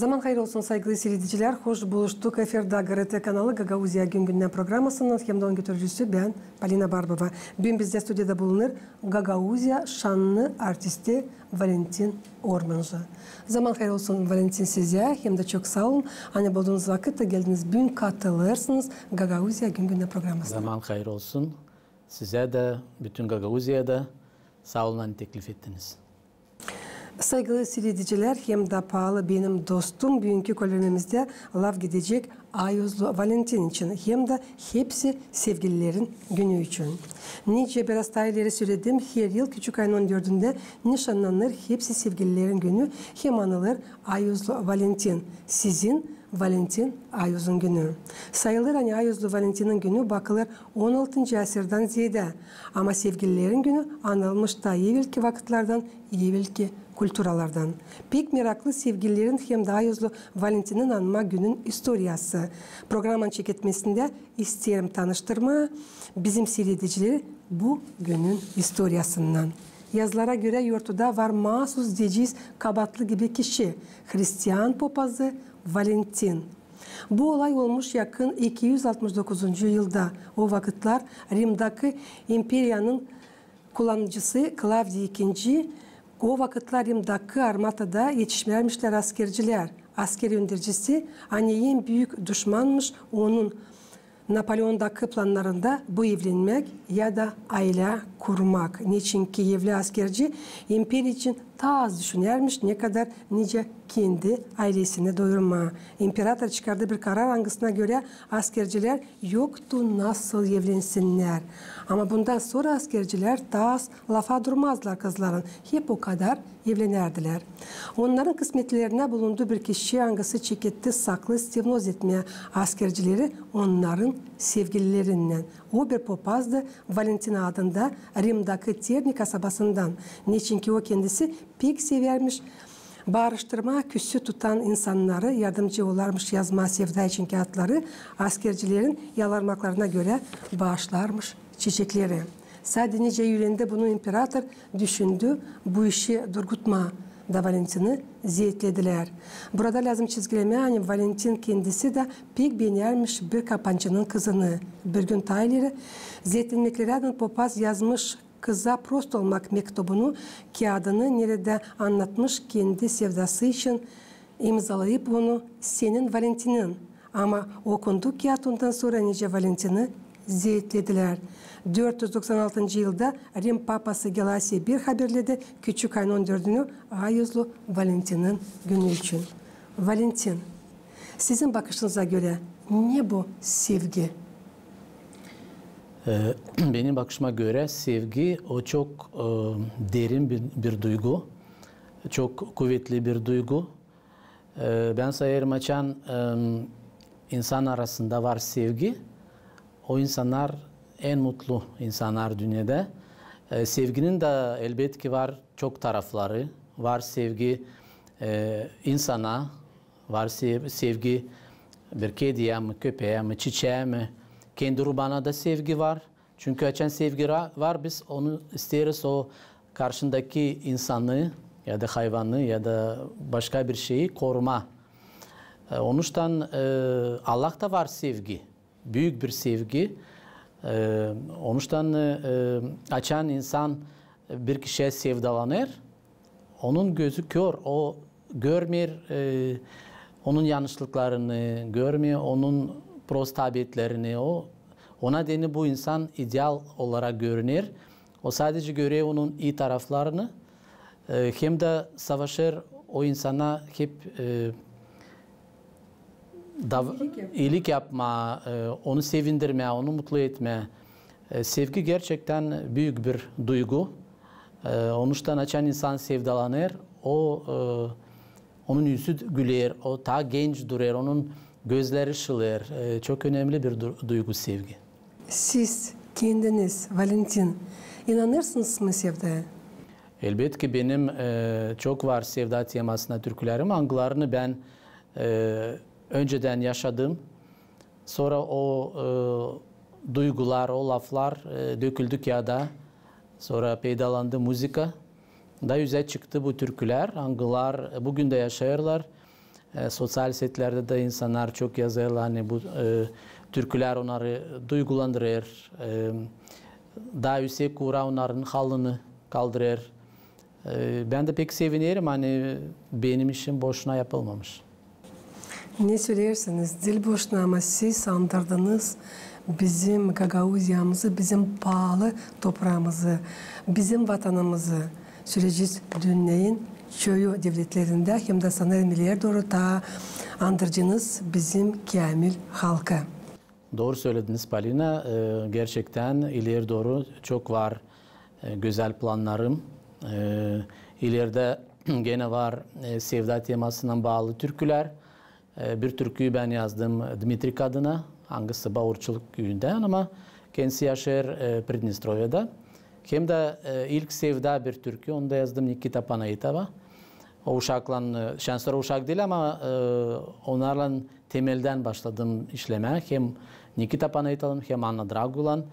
Zaman hayır olsun saygılı seyirciler. Hoş buluştuk. Efirde GRT kanalı Gagauzya Gün programmasının hem de onun götürücüsü ben Polina Barbova. Bugün bizde stüdyoda bulunur Gagauzya şanlı artisti Valentin Ormancı. Zaman hayır olsun Valentin size hem de çok sağ olun. Hani bulduğunuz vakitte geldiniz bugün katılırsınız Gagauzya Gün programmasına. Zaman hayır olsun. Size de bütün Gagauzya'ya da sağ olun teklif ettiniz. Saygılı seyirciler, hem de pahalı benim dostum bugünkü kolonimizde laf gidecek Ayuzlu Valentin için hem de hepsi sevgililerin günü için. Nice biraz daha ileri söyledim, her yıl küçük ayın 14'ünde nişanlanır hepsi sevgililerin günü hem anılır Ayuzlu Valentin. Sizin Valentin Ayuz'un günü. Sayılır hani Ayuzlu Valentin'in günü bakılır 16. asırdan ziyade. Ama sevgililerin günü anılmış da evvelki vakitlerden, evvelki külturalardan. Pek meraklı sevgililerin hem de Ayuzlu Valentin'in anma günün istoriyası. Programın çeketmesinde isterim tanıştırma bizim seyredicileri bu günün istoriyasından. Yazılara göre yurtta var mahsus diyeceğiz kabatlı gibi kişi. Hristiyan papazı Valentin. Bu olay olmuş yakın 269. yılda. O vakitler Rim'daki imperiyanın kullanıcısı Klavdi II. O vakitler Rim'daki armatada yetişmemişler askerciler. Asker yöneticisi hani en büyük düşmanmış onun Napoleon'daki planlarında bu evlenmek ya da aile kurmak. Niçin ki evli askerci imperi için ta az düşünürmüş ne kadar nice kendi ailesini doyurma. İmparator çıkardığı bir karar hangisine göre askerciler yoktu nasıl evlensinler. Ama bundan sonra askerciler daha az lafa durmazlar kızların. Hep o kadar evlenerdiler. Onların kısmetlerine bulunduğu bir kişi hangisi çeketti saklı istivnoz etmeye askercileri onların sevgililerinden. O bir papazdı Valentin adında Rim'daki Terni kasabasından. Niçin ki o kendisi pek severmiş. Bağırıştırma, küssü tutan insanları yardımcı olarmış yazma sevda için kağıtları askercilerin yalarmaklarına göre bağışlarmış çiçekleri. Sadece yüreğinde bunu imparator düşündü, bu işi durgutma da Valentin'i ziyetlediler. Burada lazım çizgileme hani Valentin kendisi de pek beğenirmiş bir kapancının kızını. Bir gün tayları zeytinliklerden papaz yazmış kıza prost olmak mektubunu, kağıdını nerede anlatmış kendi sevdası için imzalayıp onu senin Valentin'in. Ama okundu kağıt ondan sonra nice Valentin'i ziyetlediler. 496. yılda Rim Papası Gelasi bir haberledi küçük ayın 14'ünü Ayuzlu Valentin'in günü için. Valentin, sizin bakışınıza göre ne bu sevgi? Benim bakışıma göre sevgi o çok derin bir duygu. Çok kuvvetli bir duygu. Ben sayarım açan insan arasında var sevgi. O insanlar en mutlu insanlar dünyada. Sevginin de elbet ki var çok tarafları. Var sevgi insana, var sevgi bir kediye mi, köpeğe mi, çiçeğe mi. Kendi ruhuna da sevgi var. Çünkü açan sevgi var, biz onu isteriz o karşındaki insanı ya da hayvanı ya da başka bir şeyi koruma. Onun için Allah da var sevgi. Büyük bir sevgi. Onun için açan insan bir kişiye sevdalanır. Onun gözü kör. O görmüyor onun yanlışlıklarını, görmüyor onun prostabiyetlerini. Ona deni bu insan ideal olarak görünür. O sadece görüyor onun iyi taraflarını. Hem de savaşır o insana hep iyilik yapma, onu sevindirme, onu mutlu etme. Sevgi gerçekten büyük bir duygu. Onun için açan insan sevdalanır. Onun yüzü güler, o daha genç duruyor, onun gözleri ışılır. Çok önemli bir duygu sevgi. Siz kendiniz Valentin inanırsınız mı sevdaya? Elbette ki benim çok var sevda temasına türkülerim. Hangilerini ben önceden yaşadım. Sonra o duygular, o laflar döküldük ya da sonra peydalandı müzika. Da yüze çıktı bu türküler. Hangiler bugün de yaşayırlar. Sosyal sitelerde de insanlar çok yazıyorlar. Hani bu türküler onları duygulandırır. Daha yüksek kura onların halını kaldırır. Ben de pek sevinirim. Hani benim işim boşuna yapılmamış. Ne söylersiniz? Dil boşuna ama siz andırdınız bizim Gagauziyamızı, bizim pahalı toprağımızı, bizim vatanımızı. Süreciz dünyanın çoğu devletlerinde hem de sanırım ileri doğru da andırcınız bizim kamil halkı. Doğru söylediniz Palina. Gerçekten ileri doğru çok var güzel planlarım. İleride gene var sevda temasına bağlı türküler. Bir türküyü ben yazdım Dmitri adına. Hangisi Bağırçılık köyünden ama kendisi yaşar Pridnestrov'da. Hem de ilk sevda bir türkü. Onu da yazdım Nikita Panayitova. O uşakla, şansları uşak değil ama onlarla temelden başladım işlemeye. Hem Nikita Panayitov'un hem Anna Dragulan.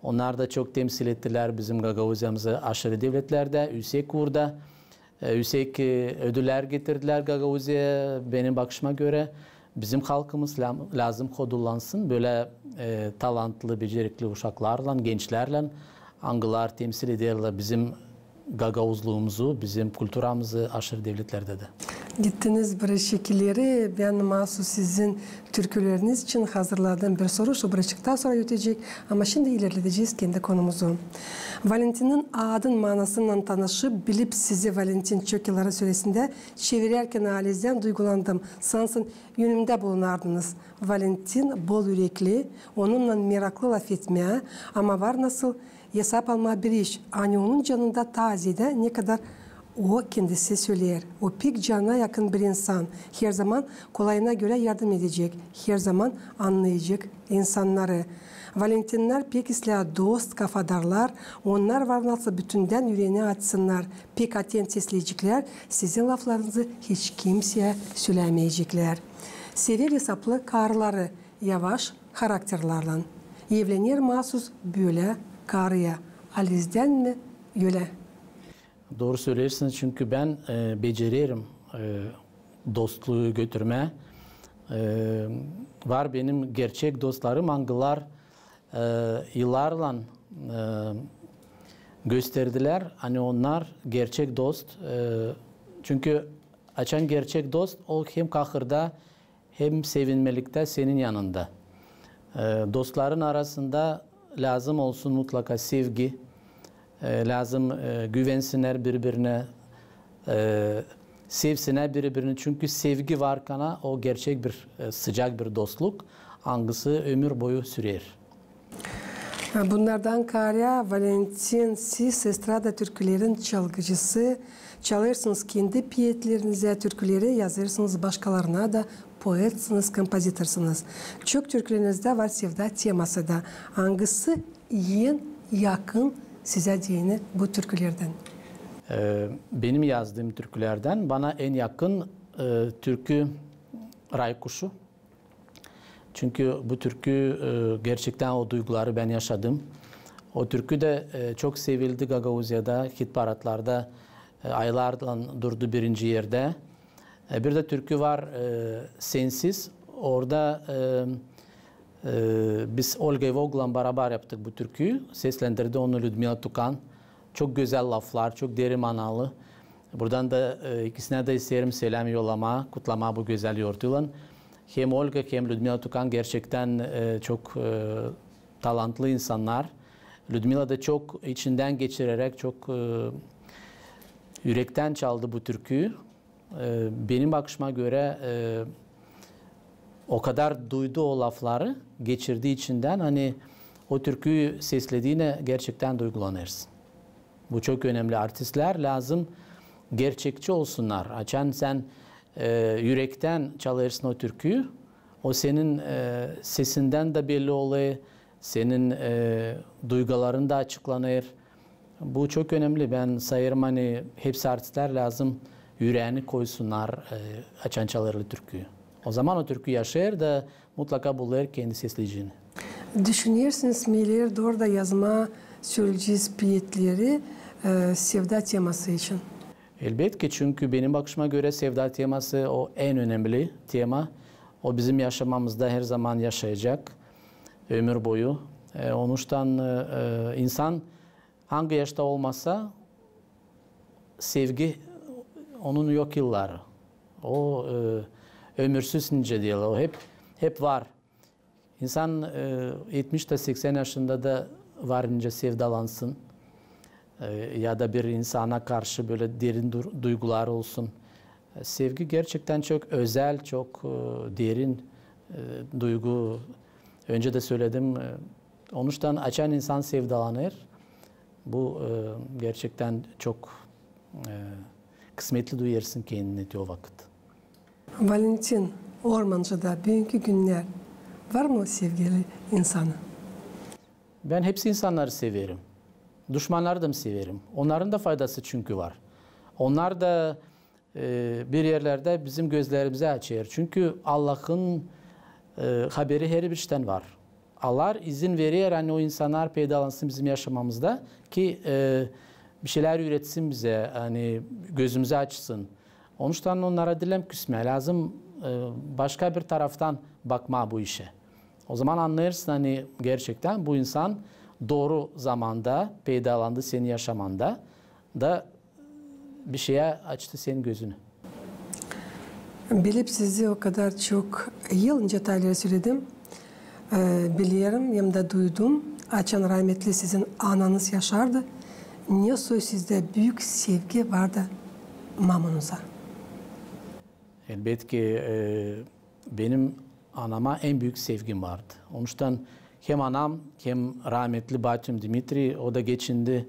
Onlar da çok temsil ettiler bizim Gagauziyamızı aşırı devletlerde, yüksek kurda. Yüksek ödüller getirdiler Gagauzya. Benim bakışıma göre bizim halkımız lazım kodulansın. Böyle talantlı, becerikli uşaklarla, gençlerle angılar temsil ederler bizim Gagauzluğumuzu, bizim kültürümüzü aşırı devletlerde de. Gittiniz bir şekilleri, ben mahsus sizin türküleriniz için hazırladığım bir soru şu bıraktıktan sonra ötecek ama şimdi ilerleteceğiz kendi konumuzu. Valentin'in adın manasından tanışıp bilip sizi Valentin çok yılları süresinde çevirirken analizden duygulandım. Sansın yönümde bulunardınız. Valentin bol yürekli, onunla meraklı laf etmeye ama var nasıl hesap alma bir iş. Hani onun canında tazede ne kadar o kendisi söyler. O pek cana yakın bir insan. Her zaman kolayına göre yardım edecek. Her zaman anlayacak insanları. Valentinler pek ıslah dost kafadarlar. Onlar var nasıl bütünden yüreğini açsınlar. Pek atent sesleyecekler. Sizin laflarınızı hiç kimseye söylemeyecekler. Sever hesaplı karıları. Yavaş karakterlerle. Evlenir mahsus böyle karıya. Alizden mi? Öyle. Doğru söylersiniz çünkü ben beceririm dostluğu götürme. Var benim gerçek dostlarım angılar yıllarla gösterdiler. Hani onlar gerçek dost. Çünkü açan gerçek dost o hem kahırda hem sevinmelikte senin yanında. Dostların arasında lazım olsun mutlaka sevgi. Lazım güvensinler birbirine, sevsinler birbirini. Çünkü sevgi varken o gerçek bir sıcak bir dostluk hangisi ömür boyu sürer. Bunlardan Karya, Valentin, siz estrada türkülerin çalgıcısı. Çalırsınız kendi piyetlerinize türküleri, yazırsınız başkalarına da poetsiniz, kompozitorsınuz. Çok türkülerinizde var sevda teması da. Hangisi en yakın size diyeni bu türkülerden? Benim yazdığım türkülerden bana en yakın türkü Raykuşu. Çünkü bu türkü gerçekten o duyguları ben yaşadım. O türkü de çok sevildi Gagauzya'da, hit paratlarda aylardan durdu birinci yerde. Bir de türkü var Sensiz. Orada biz Olga Voglan'la beraber yaptık bu türküyü. Seslendirdi onu Ludmila Tukan. Çok güzel laflar, çok derin manalı. Buradan da ikisine de isterim selam yollama, kutlama bu güzel yortuyla. Hem Olga hem Ludmila Tukan gerçekten çok talantlı insanlar. Ludmila da çok içinden geçirerek, çok yürekten çaldı bu türküyü. Benim bakışıma göre o kadar duydu o lafları, geçirdiği içinden hani o türküyü seslediğine gerçekten duygulanırsın. Bu çok önemli. Artistler lazım gerçekçi olsunlar. Açan sen yürekten çalırsın o türküyü. O senin sesinden de belli oluyor. Senin duyguların da açıklanır. Bu çok önemli. Ben sayarım hani hepsi artistler lazım yüreğini koysunlar açan çalarlı türküyü. O zaman o türkü yaşar da mutlaka bulur kendi sesleyeceğini. Düşünürsünüz miler doğru da yazma söyleyeceğiz piyetleri sevda teması için. Elbette çünkü benim bakışıma göre sevda teması o en önemli tema. O bizim yaşamamızda her zaman yaşayacak ömür boyu. Onuştan insan hangi yaşta olmasa sevgi onun yok yılları. O ömürsüz nice değil. O hep var. İnsan 70'te 80 yaşında da varınca sevdalansın. Ya da bir insana karşı böyle derin duygular olsun. Sevgi gerçekten çok özel, çok derin duygu. Önce de söyledim. Onuştan açan insan sevdalanır. Bu gerçekten çok kısmetli duyarsın kendini o vakit. Valentin, Ormancı'da bugünkü günler var mı sevgili insanı? Ben hepsi insanları severim. Düşmanları da severim. Onların da faydası çünkü var. Onlar da bir yerlerde bizim gözlerimizi açıyor. Çünkü Allah'ın haberi her bir şeyden var. Allah izin veriyor hani o insanlar peydalansın bizim yaşamamızda ki bir şeyler üretsin bize, hani gözümüzü açsın. Onun için onlara dilem küsme lazım, başka bir taraftan bakma bu işe. O zaman anlarsın hani gerçekten bu insan doğru zamanda peydalandı senin yaşamanda da bir şeye açtı senin gözünü. Bilip sizi o kadar çok yıl detayları söyledim. Biliyorum hem de duydum. Açan rahmetli sizin ananız yaşardı. Niye sizde büyük sevgi vardı mamunuza? Elbette ki benim anama en büyük sevgim vardı. Onun için hem anam hem rahmetli Batım Dimitri, o da geçindi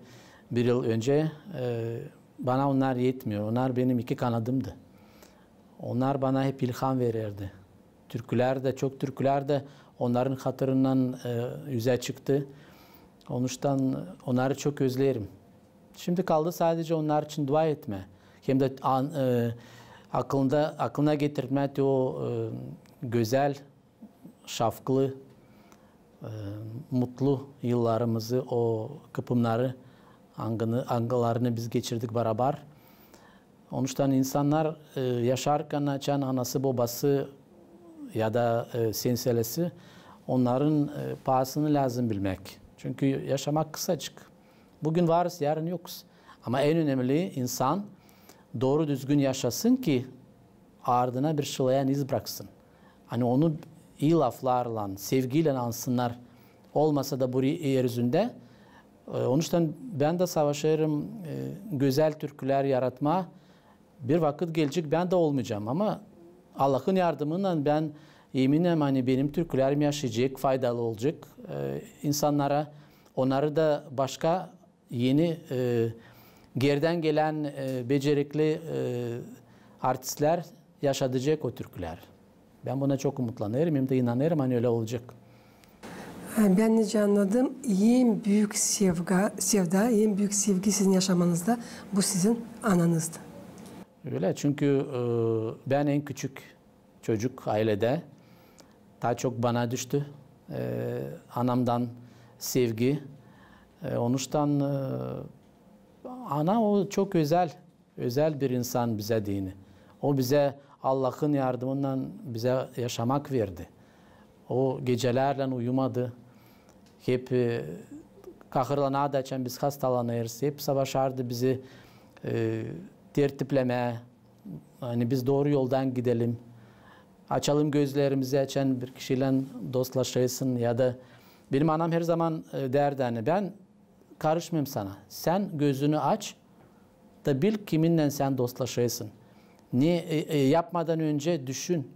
bir yıl önce. Bana onlar yetmiyor. Onlar benim iki kanadımdı. Onlar bana hep ilham verirdi. Çok türküler de onların hatırından yüze çıktı. Onun için onları çok özlerim. Şimdi kaldı sadece onlar için dua etme. Hem de aklına getirme o güzel, şafklı, mutlu yıllarımızı, o kıpımları, angalarını biz geçirdik beraber. Onun için insanlar yaşarken açan anası babası ya da senselesi onların pahasını lazım bilmek. Çünkü yaşamak kısacık. Bugün varız, yarın yokuz. Ama en önemli insan doğru düzgün yaşasın ki ardına bir şılayan iz bıraksın. Hani onu iyi laflarla, sevgiyle ansınlar. Olmasa da bu yeryüzünde. Onun için ben de savaşırım güzel türküler yaratma. Bir vakit gelecek ben de olmayacağım ama Allah'ın yardımıyla ben eminim hani benim türkülerim yaşayacak, faydalı olacak insanlara. Onları da başka yeni geriden gelen becerikli artistler yaşatacak o türküler. Ben buna çok umutlanırım hem de inanırım hani öyle olacak. Ben nece anladım. En büyük sevda, en büyük sevgi sizin yaşamanızda bu sizin ananızdı. Öyle çünkü ben en küçük çocuk ailede. Daha çok bana düştü. Anamdan sevgi. Onun için ana o çok özel bir insan bize dini. O bize Allah'ın yardımından bize yaşamak verdi. O gecelerle uyumadı. Hep kahırlanadı açan biz hastalanırız. Hep savaşardı bizi tertipleme. Hani biz doğru yoldan gidelim. Açalım gözlerimizi açan bir kişiyle dostlaşırsın ya da benim anam her zaman derdi hani ben karışmayayım sana. Sen gözünü aç da bil kiminle sen dostlaşırsın. Yapmadan önce düşün.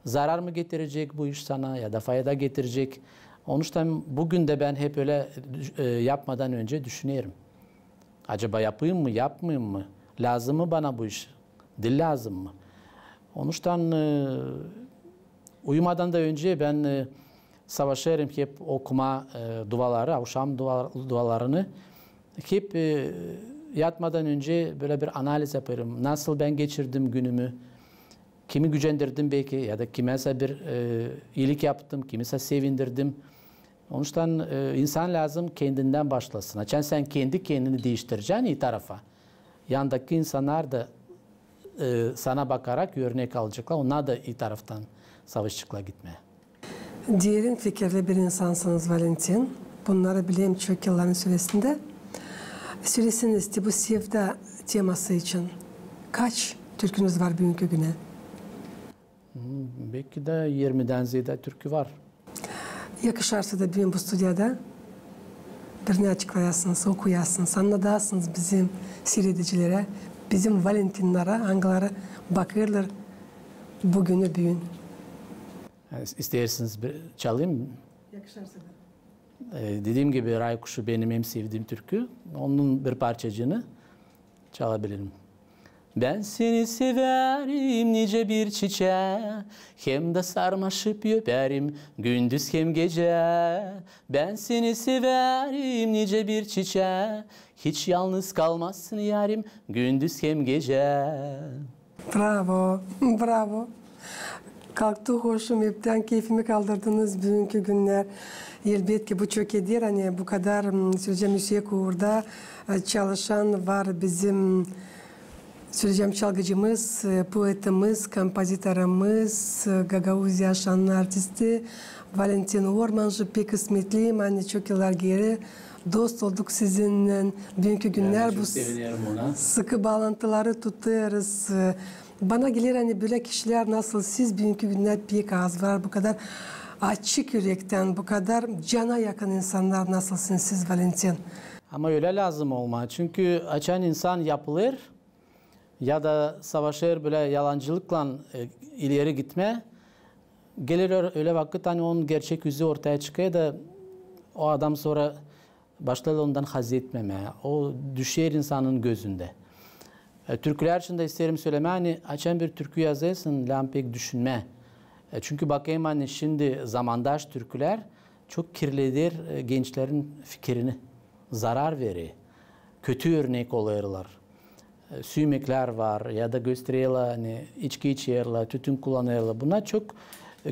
Zarar mı getirecek bu iş sana ya da fayda getirecek. Onun için bugün de ben hep öyle yapmadan önce düşünüyorum. Acaba yapayım mı, yapmayayım mı? Lazım mı bana bu iş? Dil lazım mı? Onun için uyumadan da önce ben savaşırım hep okuma duaları, akşam dualarını hep yatmadan önce böyle bir analiz yaparım. Nasıl ben geçirdim günümü? Kimi gücendirdim belki ya da kimese bir iyilik yaptım, kimise sevindirdim. Onun için insan lazım kendinden başlasın. Sen kendi kendini değiştireceksin iyi tarafa. yandaki insanlar da sana bakarak örnek alacaklar. Onlar da iyi taraftan savaşçılıkla gitmeye. Derin fikirli bir insansınız Valentin. Bunları bileyim çok yılların süresinde. Süresinizde bu sevda teması için kaç türkünüz var bugünkü güne? Belki de 20'den ziyade türkü var. Yakışarsa da bugün bu stüdyoda birini açıklayasınız, okuyasınız, anlatasınız bizim seyredicilere, bizim Valentinlara, hangileri bakırlar bugünü bugün. Yani isterseniz çalayım mı? Yakışarsa da. Dediğim gibi Ray Kuşu benim en sevdiğim türkü. Onun bir parçacığını çalabilirim. Ben seni severim nice bir çiçeğe, hem de sarmaşıp öperim gündüz hem gece. Ben seni severim nice bir çiçeğe, hiç yalnız kalmazsın yarim gündüz hem gece. Bravo, bravo. Kalktı hoşum, hepten keyfimi kaldırdınız bugünkü günler. Elbette bu çok iyidir. Hani bu kadar söyleyeceğim yüksek uğurda çalışan var bizim söyleyeceğim çalgıcımız, poetimiz, kompozitörümüz, Gagauzya şanlı artisti Valentin Ormancı. Pek kısmetliyim. Hani çok yıllar geri dost olduk sizinle. Bugünkü günler bu sıkı bağlantıları tutuyoruz. Bana gelir hani böyle kişiler nasıl siz bugünkü günler pek az var. Bu kadar açık yürekten, bu kadar cana yakın insanlar nasılsınız siz Valentin? Ama öyle lazım olma. Çünkü açan insan yapılır ya da savaşır böyle yalancılıkla ileri gitme. Gelir öyle vakit hani onun gerçek yüzü ortaya çıkıyor da o adam sonra başları ondan haz etmemeye. O düşer insanın gözünde. Türküler için de isterim söyleme hani açan bir türkü yazarsın lan pek düşünme. Çünkü bakayım hani şimdi zamandaş türküler çok kirlidir gençlerin fikrini. Zarar verir. Kötü örnek oluyorlar. Süymekler var ya da gösteriyorlar hani içki içiyorlar, tütün kullanıyorlar. Bunlar çok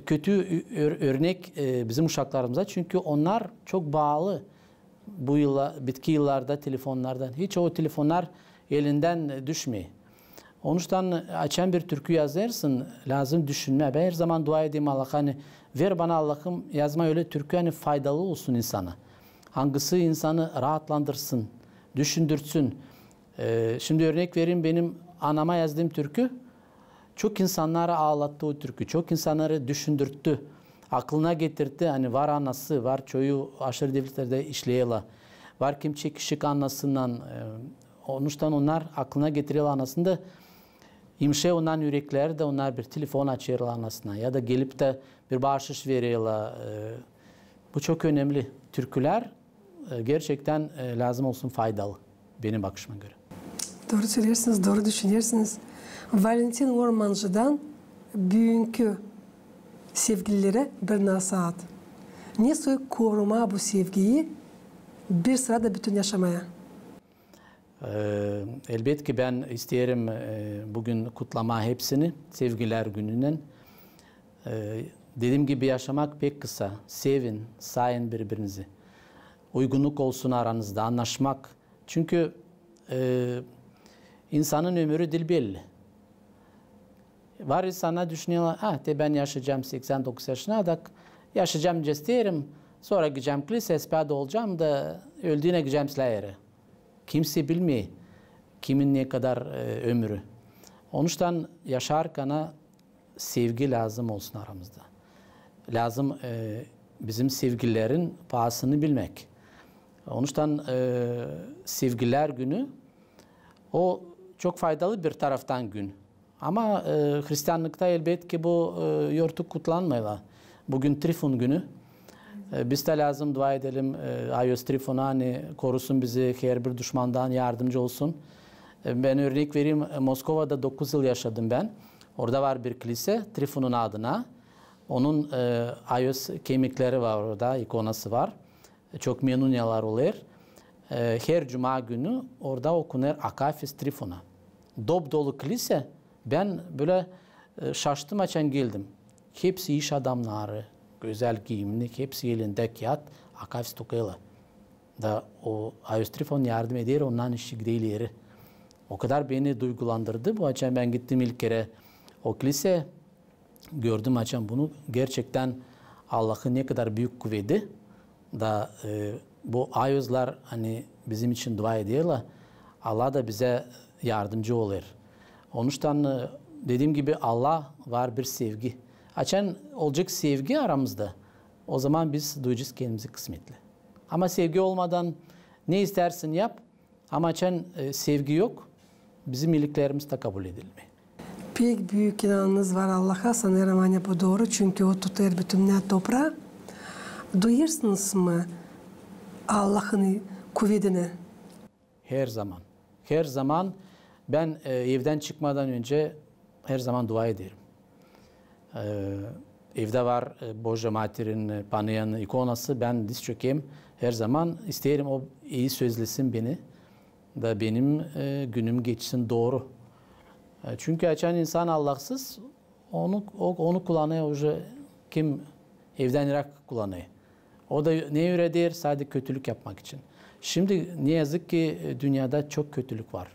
kötü örnek bizim uşaklarımıza. Çünkü onlar çok bağlı bu bitki yıllarda telefonlardan. Hiç o telefonlar elinden düşmüyor. Onun için açan bir türkü yazarsın lazım düşünme. Ben her zaman dua edeyim Allah'a hani ver bana Allah'ım yazma öyle türkü hani faydalı olsun insana. Hangisi insanı rahatlandırsın, düşündürsün. Şimdi örnek vereyim benim anama yazdığım türkü çok insanları ağlattı o türkü. Çok insanları düşündürttü. Aklına getirdi. Hani var anası, var çocuğu aşırı devletlerde işleyeler. Var kim çekişik anasından. Onun için onlar aklına getiriyorlar anasını. İmşe onların yürekleri de onlar bir telefon açıyorlar anasına. Ya da gelip de bir bahşiş veriyorlar. Bu çok önemli. Türküler gerçekten lazım olsun faydalı. Benim bakışıma göre. Doğru söylersiniz, doğru düşünüyorsunuz. Valentin Ormancı'dan bugünkü sevgililere bir nasihat. Nasıl koruma bu sevgiyi bir sırada bütün yaşamaya? Elbette ki ben isterim bugün kutlama hepsini sevgiler gününün. Dediğim gibi yaşamak pek kısa. Sevin, sayın birbirinizi. Uygunluk olsun aranızda, anlaşmak. Çünkü insanın ömrü dil belli. Var insanlar düşünüyorlar, ben yaşayacağım 89 yaşına da yaşayacağım isterim. Sonra gideceğim kiliseye olacağım da öldüğüne gideceğim silahlara. Kimse bilmiyor kimin ne kadar ömrü. Onun için yaşarken sevgi lazım olsun aramızda. Lazım bizim sevgililerin pahasını bilmek. Onun için sevgililer günü o çok faydalı bir taraftan gün. Ama Hristiyanlıkta elbette ki bu yortuk kutlanmıyor. Bugün Trifon günü. Biz de lazım dua edelim. Ayos Trifon'a hani korusun bizi her bir düşmandan yardımcı olsun. Ben örnek vereyim. Moskova'da 9 yıl yaşadım ben. Orada var bir kilise Trifon'un adına. Onun Ayos kemikleri var orada, ikonası var. Çok memnunyalar oluyor. Her cuma günü orada okunur Akafis Trifon'a. Dop dolu kilise. Ben böyle şaştım açan geldim. Hepsi iş adamları, güzel giyimli, hepsi elinde kağıt, Akafis tokayla. Da o Ayos Trifon yardım eder, ondan işi gideyileri. O kadar beni duygulandırdı. Bu açıdan ben gittim ilk kere o kilise. Gördüm açıdan bunu. Gerçekten Allah'ın ne kadar büyük kuvveti. Da bu ayozlar hani bizim için dua ediyorlar. Allah da bize yardımcı olur. Onun için dediğim gibi Allah var bir sevgi. Açan olacak sevgi aramızda. O zaman biz duyacağız kendimizi kısmetli. Ama sevgi olmadan ne istersin yap. Ama açan sevgi yok. Bizim iyiliklerimiz de kabul edilmiyor. Pek büyük inanınız var Allah'a. Sanırım hani bu doğru. Çünkü o tutar bütün toprağı. Duyuyorsunuz mu Allah'ın kuvvetini? Her zaman. Her zaman ben evden çıkmadan önce her zaman dua ederim. Evde var Božja Mater'in panayan ikonası. Ben diz çökeyim. Her zaman isterim o iyi sözlesin beni. Da benim günüm geçsin doğru. Çünkü açan insan Allahsız onu kullanıyor. Kim evden irak kullanıyor. O da ne üretir? Sadece kötülük yapmak için. Şimdi ne yazık ki dünyada çok kötülük var.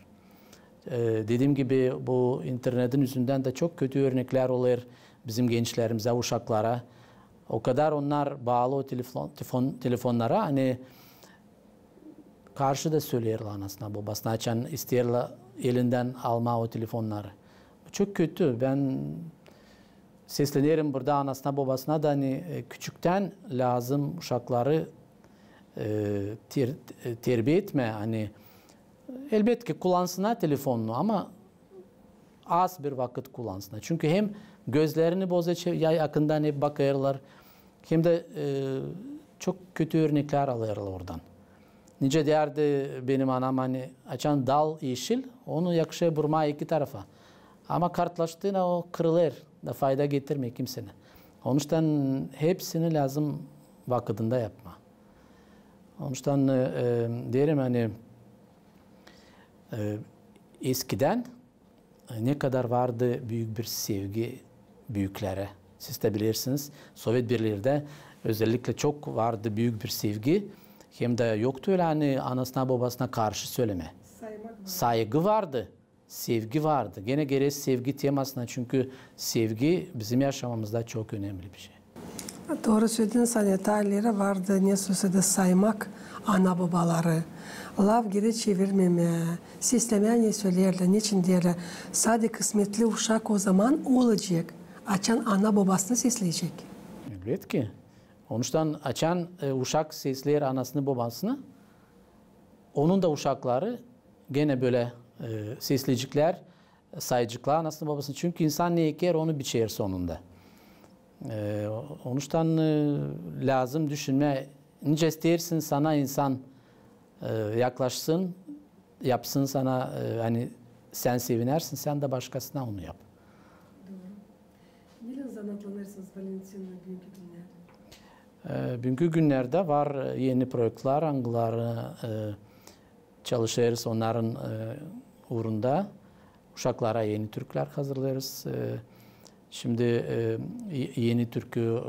Dediğim gibi bu internetin yüzünden de çok kötü örnekler oluyor bizim gençlerimize, uşaklara. O kadar onlar bağlı o telefonlara hani karşı da söylüyorlar anasına babasına açan isterler elinden alma o telefonları. Çok kötü. Ben seslenirim burada anasına babasına da hani küçükten lazım uşakları terbiye etme. Hani elbette kullansınlar telefonunu ama az bir vakit kullansınlar. Çünkü hem gözlerini bozuyor, yakından hep bakıyorlar. Hem de çok kötü örnekler alıyorlar oradan. Nice derdi benim anam hani açan dal yeşil, onu yakışıyor vurmaya iki tarafa. Ama kartlaştığında o kırılır, da fayda getirmiyor kimsene. Onun için hepsini lazım vakitinde yapma. Onun için derim hani eskiden ne kadar vardı büyük bir sevgi büyüklere. Siz de bilirsiniz Sovyet Birliği'de özellikle çok vardı büyük bir sevgi. Hem de yoktu öyle hani anasına babasına karşı söyleme. Saygı vardı. Sevgi vardı. Gene geri sevgi temasına çünkü sevgi bizim yaşamamızda çok önemli bir şey. Doğru söylediniz. Hani tarihlere vardı ne sözde saymak ana babaları. Lav geri çevirmeme, seslemeye ne söylerler, niçin derler. Sadece kısmetli uşak o zaman olacak. Açan ana babasını sesleyecek. Evet ki. Onun için açan uşak sesler anasını babasını. Onun da uşakları gene böyle sesleyecekler, sayacaklar anasını babasını. Çünkü insan ne eker onu biçer sonunda. Onun için lazım düşünme. Nice istersin sana insan yaklaşsın, yapsın sana hani sen sevinersin, sen de başkasına onu yap. Doğru. Ne zaman planlarsınız Valentin'le bugünkü günlerde? Bugünkü günlerde var yeni projeler, hangileri çalışıyoruz onların uğrunda. Uşaklara yeni türküler hazırlıyoruz. Şimdi yeni türkü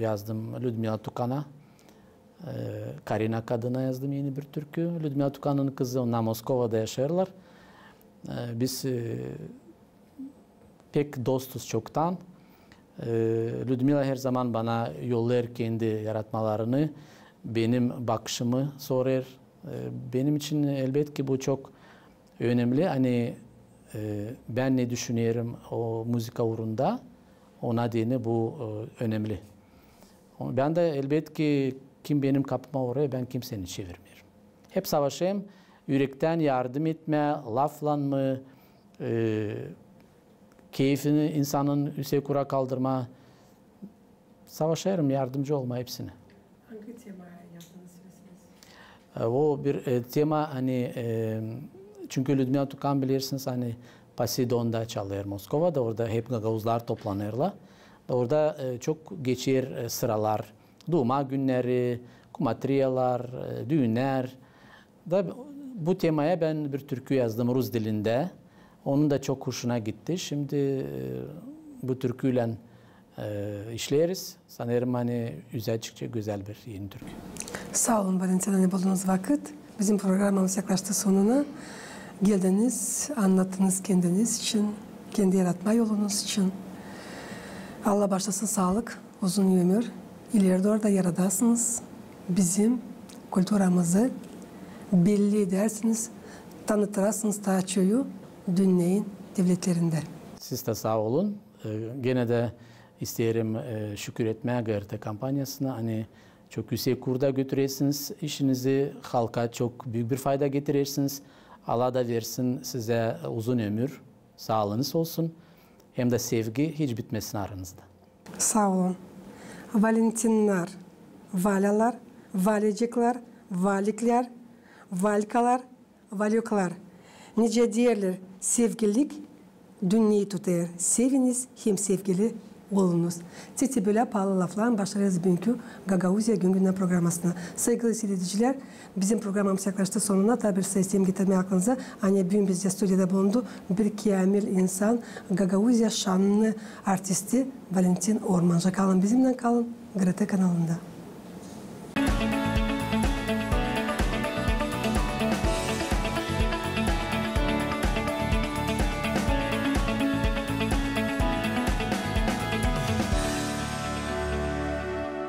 yazdım Ludmila Tukan'a. Karina Kadın'a yazdım yeni bir türkü. Ludmila Tukan'ın kızı onlar Moskova'da yaşarlar. Biz pek dostuz çoktan. Ludmila her zaman bana yollar kendi yaratmalarını, benim bakışımı sorar. Benim için elbette ki bu çok önemli. Hani ben ne düşünüyorum o müzik uğrunda, ona diyene bu önemli. Ben de elbette ki kim benim kapıma oraya ben kimsenin çevirmiyorum. Hep savaşayım, yürekten yardım etme, laflanma, keyfini insanın üsekura kaldırma. Savaşayım, yardımcı olma hepsine. Hangi temaya yaptığınız süresiz? O bir tema hani çünkü Ludmila Tukan bilirsiniz hani Poseidon'da çalıyor Moskova'da. Orada hep gagavuzlar toplanırlar. Orada çok geçer sıralar. Doğuma günleri, kumatriyalar, düğünler. Da bu temaya ben bir türkü yazdım Rus dilinde. Onun da çok hoşuna gitti. Şimdi bu türküyle işleriz. Sanırım hani açıkça güzel bir yeni türkü. Sağ olun Valentin Hanım bulduğunuz vakit. Bizim programımız yaklaştı sonuna. geldiniz, anlattınız kendiniz için, kendi yaratma yolunuz için. Allah başlasın sağlık, uzun ömür. İleride orada yaradasınız. Bizim kültürümüzü belli edersiniz, tanıtırsınız Taço'yu dünyanın devletlerinde. Siz de sağ olun. Gene de isterim şükür etmeye gayret kampanyasına. Hani çok yüksek kurda götürürsünüz işinizi, halka çok büyük bir fayda getirirsiniz. Allah da versin size uzun ömür, sağlığınız olsun. Hem de sevgi hiç bitmesin aranızda. Sağ olun. Valentinler, valalar, valecikler, valikler, valkalar, valyoklar. Nice diğerler sevgilik dünyayı tutar. Seviniz hem sevgili olunuz. Sizi böyle pahalı lafların başlarız bugünkü Gagauzya Gün programmasına. Saygılı seyirciler, bizim programımız yaklaştı sonuna. Tabi bir sayısıyım getirmeye aklınıza. Hani bugün bizce stüdyoda bulundu. Bir kamil insan, Gagauzya şanlı artisti Valentin Ormancı. Kalın bizimle kalın. GRT kanalında.